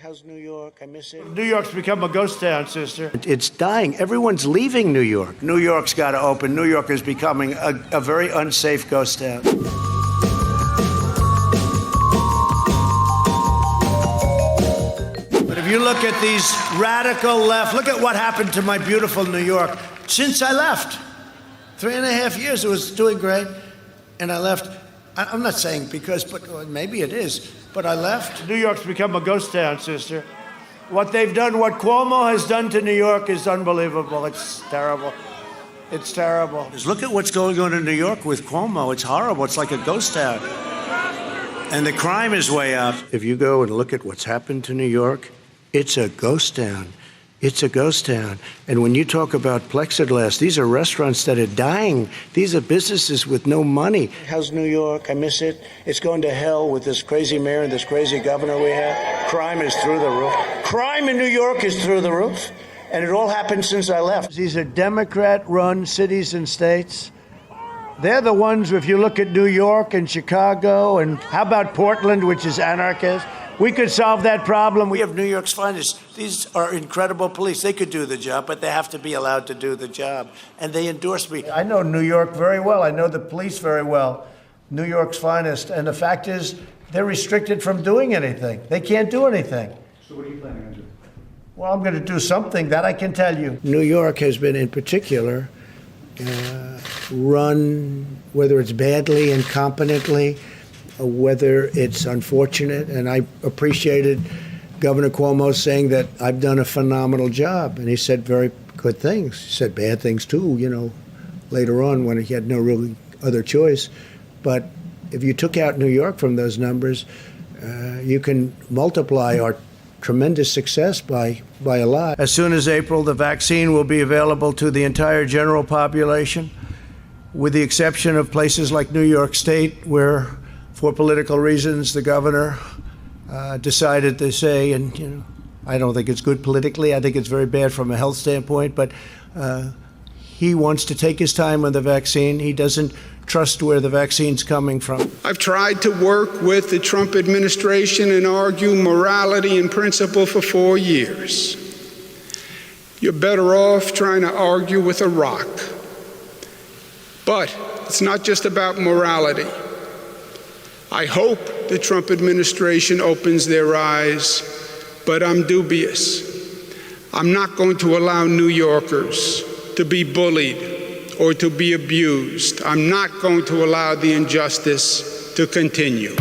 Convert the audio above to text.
How's New York? I miss it. New York's become a ghost town, sister. It's dying. Everyone's leaving New York. New York's got to open. New York is becoming a very unsafe ghost town. But if you look at these radical left, look at what happened to my beautiful New York since I left. 3.5 years, it was doing great, and I left. I'm not saying because, but maybe it is, but I left. New York's become a ghost town, sister. What they've done, what Cuomo has done to New York is unbelievable. It's terrible. It's terrible. Just look at what's going on in New York with Cuomo. It's horrible. It's like a ghost town. And the crime is way up. If you go and look at what's happened to New York, it's a ghost town. It's a ghost town. And when you talk about plexiglass, these are restaurants that are dying. These are businesses with no money. How's New York? I miss it. It's going to hell with this crazy mayor and this crazy governor we have. Crime is through the roof. Crime in New York is through the roof. And it all happened since I left. These are Democrat-run cities and states. They're the ones, if you look at New York and Chicago, and how about Portland, which is anarchist? We could solve that problem. We have New York's finest. These are incredible police. They could do the job, but they have to be allowed to do the job. And they endorse me. I know New York very well. I know the police very well. New York's finest. And the fact is, they're restricted from doing anything. They can't do anything. So what are you planning on doing? Well, I'm going to do something that I can tell you. New York has been, in particular, run, whether it's badly, incompetently, whether it's unfortunate, and I appreciated Governor Cuomo saying that I've done a phenomenal job, and he said very good things. He said bad things too, later on when he had no really other choice. But if you took out New York from those numbers, you can multiply our tremendous success by a lot. As soon as April, the vaccine will be available to the entire general population, with the exception of places like New York State, where for political reasons, the governor decided to say, and I don't think it's good politically. I think it's very bad from a health standpoint. But he wants to take his time on the vaccine. He doesn't trust where the vaccine's coming from. I've tried to work with the Trump administration and argue morality and principle for 4 years. You're better off trying to argue with a rock. But it's not just about morality. I hope the Trump administration opens their eyes, but I'm dubious. I'm not going to allow New Yorkers to be bullied or to be abused. I'm not going to allow the injustice to continue.